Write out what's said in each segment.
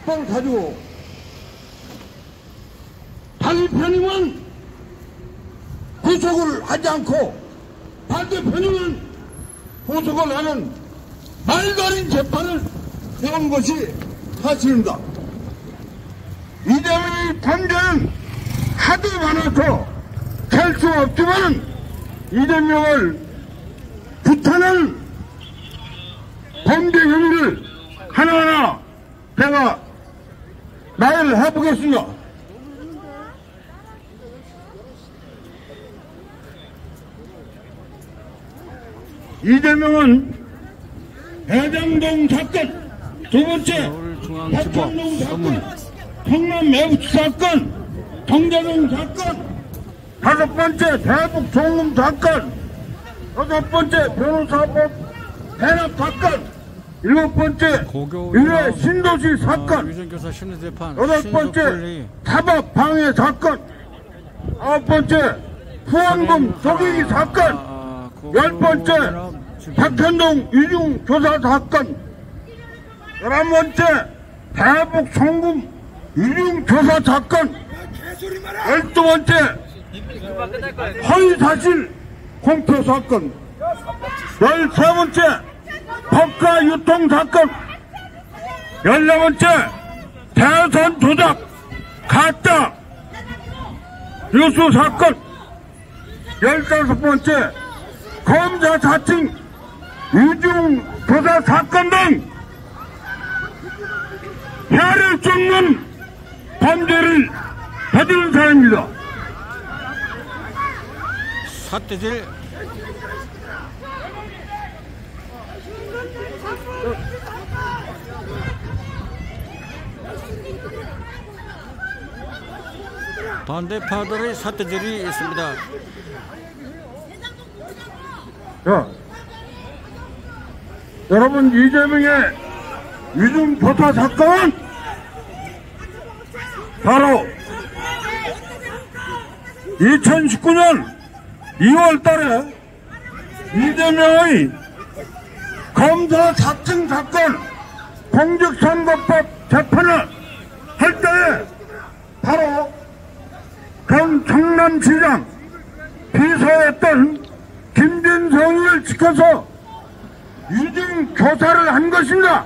걸 가지고 자기 편이면 구속을 하지 않고 반대편이면 구속을 하는 말도 아닌 재판을 해온 것이 사실입니다. 이재명의 범죄는 하도 많아서 될 수 없지만 이재명을 부탄한 범죄 혐의를 하나하나 제가 나열을 해보겠습니다. 이재명은 대장동 사건, 두 번째 박창동 사건, 성남 매부치 사건, 정재동 사건, 다섯 번째 대북 송금 사건, 여섯 번째 변호사법 대납 사건, 일곱 번째 유해 신도시 사건, 여덟 번째 사법 방해 사건, 아홉 번째 후원금 속이기 사건, 열 번째 박현동 위중교사 사건, 11번째 대북 송금 위중교사 사건, 12번째 허위사실 공표 사건, 13번째 법가 유통 사건, 14번째 대선 조작 가짜 뉴스 사건, 15번째 검사 사칭 위중교사 사건 등 혀를 쫓는 범죄를 저지른 사람입니다. 삿대질 반대파들의 삿대질이 있습니다. 자, 여러분, 이재명의 위중교사 사건은 바로 2019년 2월 달에 이재명의 검사 사칭 사건 공직선거법 재판을 할 때에 바로 전 성남시장 비서였던 김진성을 지켜서 위중교사를 한 것입니다.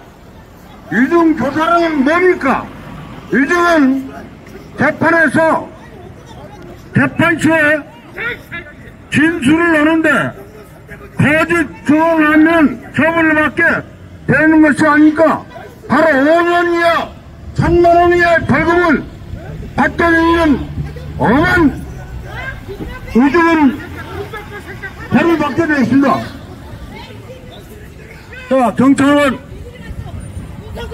위중교사는 뭡니까? 위중은 재판에서 재판시에 진술을 하는데 거짓 주장하면 처벌을 받게 되는 것이 아닙니까? 바로 5년 이하 1,000만 원 이하의 벌금을 받게 되는 엄한 위중은 벌을 받게 되어 있습니다. 자,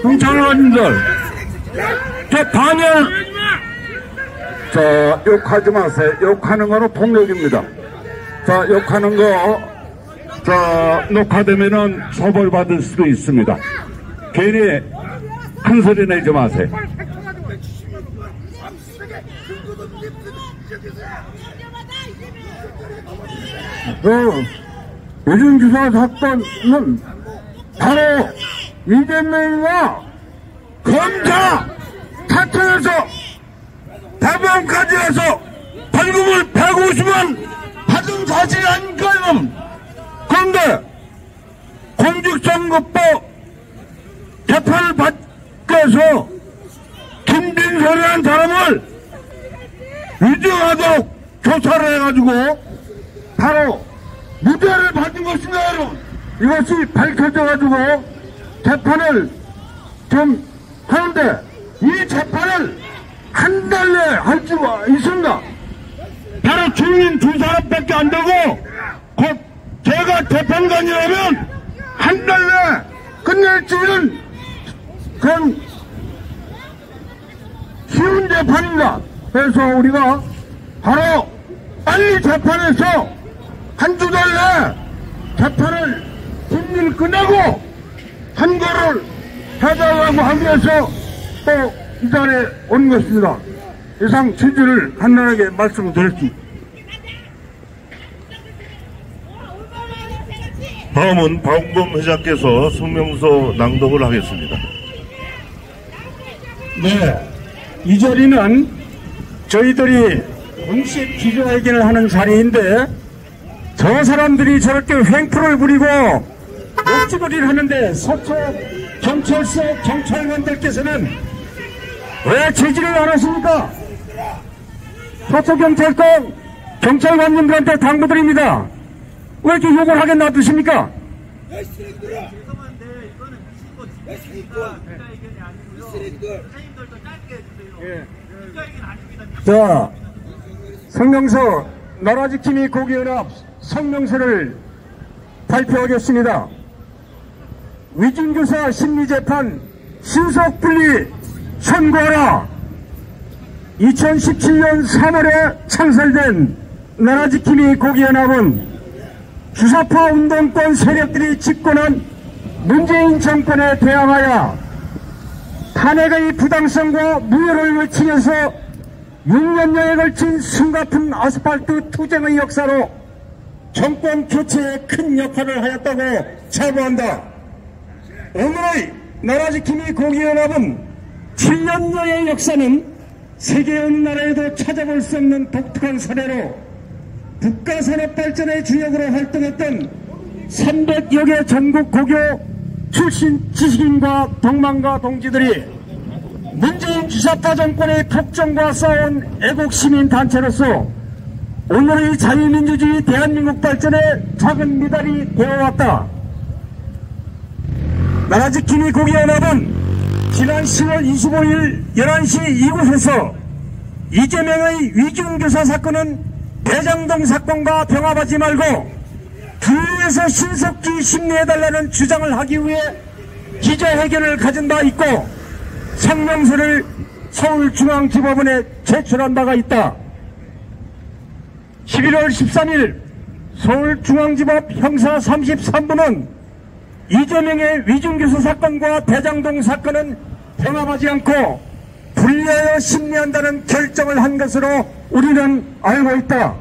경찰관님들, 저 반영, 자, 욕하지 마세요. 욕하는 거는 폭력입니다. 자, 욕하는 거, 자, 녹화되면은 처벌받을 수도 있습니다. 괜히 큰 소리 내지 마세요. 위중교사 사건은 바로 이재명과 검사 사건에서 대법원까지 해서 벌금을 150원 받은 사실이 아닐까요? 그런데 공직선거법 재판을 받기 위해서 김진설이라는 사람을 위증하도록 조사를 해가지고 바로 무죄를 받은 것입니다, 여러분. 이것이 밝혀져가지고 재판을 좀 하는데 이 재판을 한 달 내에 할 수가 있습니다. 바로 증인 두 사람밖에 안 되고 곧 제가 재판관이라면 한 달 내에 끝낼지는 그건 쉬운 재판입니다. 그래서 우리가 바로 빨리 재판해서 한두 달 내에 재판을 심리를 끝내고 선고를 해달라고 하기 위해서 또 이 자리에 온 것입니다. 이상 취지를 간단하게 말씀드렸습니다. 다음은 박웅범 회장께서 성명서 낭독을 하겠습니다. 네, 이 자리는 저희들이 공식 기자회견을 하는 자리인데 저 사람들이 저렇게 횡포를 부리고 목짓거리를 하는데 서초 경찰서 경찰관들께서는 왜 제지를 안 하십니까? 서초 경찰관님들한테 당부드립니다. 왜 이렇게 욕을 하게 놔두십니까? 자, 성명서 나라지킴이 고기연합 성명서를 발표하겠습니다. 위중교사 심리재판 신속분리 선고하라. 2017년 3월에 창설된 나라지킴이 고기연합은 주사파 운동권 세력들이 집권한 문재인 정권에 대항하여 탄핵의 부당성과 무효를 외치면서 6년여에 걸친 숨가쁜 아스팔트 투쟁의 역사로 정권 교체에 큰 역할을 하였다고 자부한다. 오늘의 나라지킴이 고기연합은 7년여의 역사는 세계 어느 나라에도 찾아볼 수 없는 독특한 사례로 국가산업 발전의 주역으로 활동했던 300여 개 전국 고교 출신 지식인과 동망가 동지들이 문재인 주사파 정권의 폭정과 싸운 애국시민단체로서 오늘의 자유민주주의 대한민국 발전에 작은 미달이 되어왔다. 나라지킴이 고기연합은 지난 10월 25일 11시 이곳에서 이재명의 위중교사 사건은 대장동 사건과 병합하지 말고 분리해서 신속히 심리해달라는 주장을 하기 위해 기자회견을 가진 바 있고 성명서를 서울중앙지법원에 제출한 바가 있다. 11월 13일 서울중앙지법 형사 33부는 이재명의 위중교사 사건과 대장동 사건은 병합하지 않고 분리하여 심리한다는 결정을 한 것으로 우리는 알고 있다.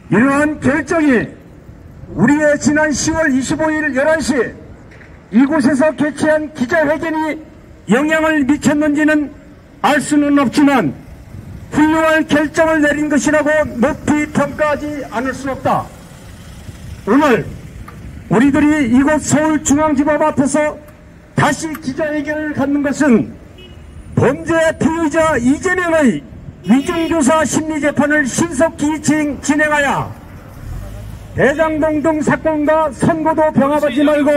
이러한 결정이 우리의 지난 10월 25일 11시 이곳에서 개최한 기자회견이 영향을 미쳤는지는 알 수는 없지만 훌륭한 결정을 내린 것이라고 높이 평가하지 않을 수 없다. 오늘 우리들이 이곳 서울중앙지법 앞에서 다시 기자회견을 갖는 것은 범죄 피의자 이재명의 위중교사 심리재판을 신속히 진행하여 대장동 등 사건과 선고도 병합하지 말고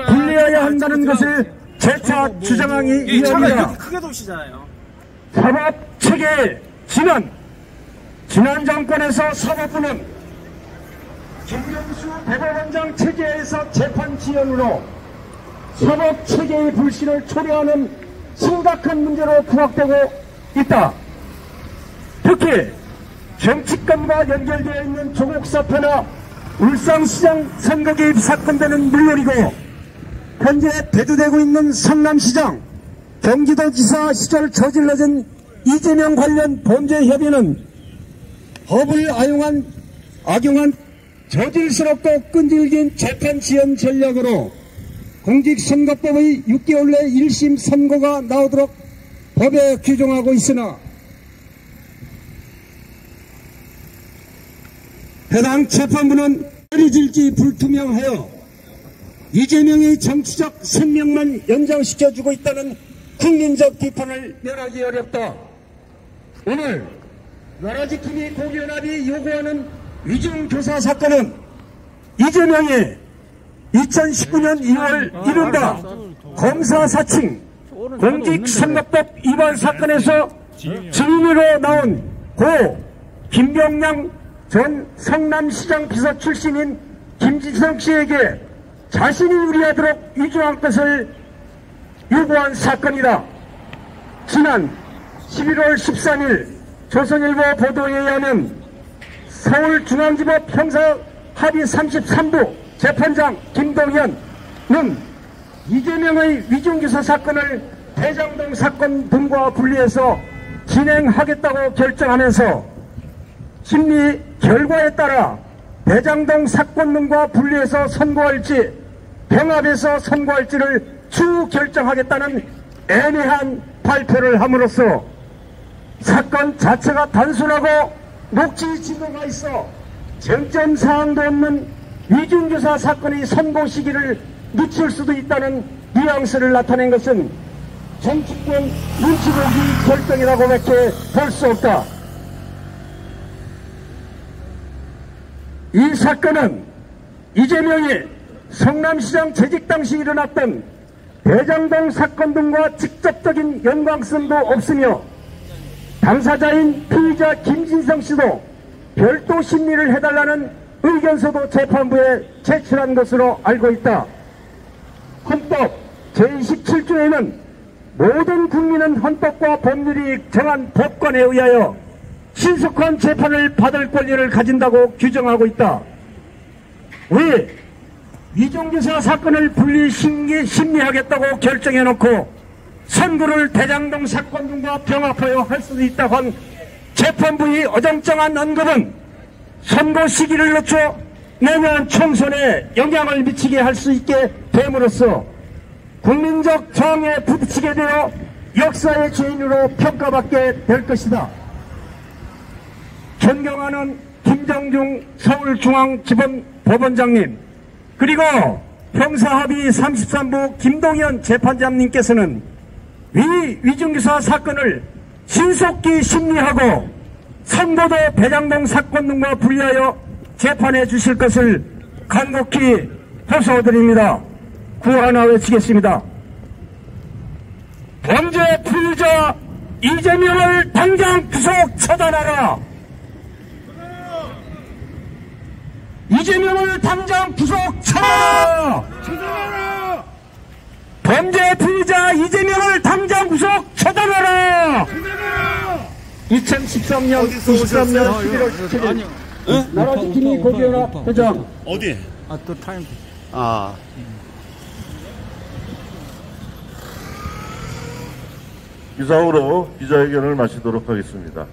분리해야 한다는 것을 재차 주장하기 위함이다. 사법체계의 지난 정권에서 사법부는 김경수 대법원장 체제에서 재판 지연으로 사법체계의 불신을 초래하는 심각한 문제로 부각되고 있다. 특히 정치권과 연결되어 있는 조국 사태나 울산시장 선거 개입 사건들은 물론이고 현재 대두되고 있는 성남시장, 경기도지사 시절 저질러진 이재명 관련 범죄 협의는 법을 악용한 저질스럽고 끈질긴 재판 지연 전략으로 공직선거법의 6개월 내 1심 선고가 나오도록 법에 규정하고 있으나 해당 재판부는 허리질지 불투명하여 이재명의 정치적 생명만 연장시켜주고 있다는 국민적 비판을 면하기 어렵다. 오늘 나라지킴이 고기연합이 요구하는 위중교사 사건은 이재명의 2019년 2월 이른바 검사 사칭 공직선거법 위반 사건에서 증인으로 나온 고 김병량 전 성남시장 비서 출신인 김지성 씨에게 자신이 유리하도록 위조한 것을 요구한 사건이다. 지난 11월 13일 조선일보 보도에 의하면 서울중앙지법 형사 합의 33부 재판장 김동현은 이재명의 위중교사 사건을 대장동 사건 등과 분리해서 진행하겠다고 결정하면서 심리 결과에 따라 대장동 사건 등과 분리해서 선고할지 병합해서 선고할지를 추후 결정하겠다는 애매한 발표를 함으로써 사건 자체가 단순하고 녹취 증거가 있어 쟁점 사항도 없는 위중교사 사건의 선고 시기를 늦출 수도 있다는 뉘앙스를 나타낸 것은 정치권 눈치 보기 결정이라고밖에 볼 수 없다. 이 사건은 이재명이 성남시장 재직 당시 일어났던 대장동 사건 등과 직접적인 연관성도 없으며 당사자인 피의자 김진성 씨도 별도 심리를 해달라는 의견서도 재판부에 제출한 것으로 알고 있다. 헌법 제27조에는 모든 국민은 헌법과 법률이 정한 법관에 의하여 신속한 재판을 받을 권리를 가진다고 규정하고 있다. 왜 위중교사 사건을 분리 심리하겠다고 결정해놓고 선고를 대장동 사건 등과 병합하여 할 수도 있다고 한 재판부의 어정쩡한 언급은 선고 시기를 늦춰 내년 총선에 영향을 미치게 할 수 있게 됨으로써 국민적 저항에 부딪히게 되어 역사의 죄인으로 평가받게 될 것이다. 존경하는 김정중 서울중앙지법법원장님, 그리고 형사합의 33부 김동현 재판장님께서는 위중교사 사건을 신속히 심리하고 선고도 대장동 사건 등과 분리하여 재판해 주실 것을 간곡히 호소드립니다. 구하나 외치겠습니다. 범죄 피의자 이재명을 당장 구속 처단하라. 이재명을 당장 구속 처단하라. 범죄 피의자 이재명을 당장 구속 처단하라. 2013년 11월 17일 나라지킴이 고기연합 회장. 어디? 또 타임. 이상으로 기자회견을 마치도록 하겠습니다.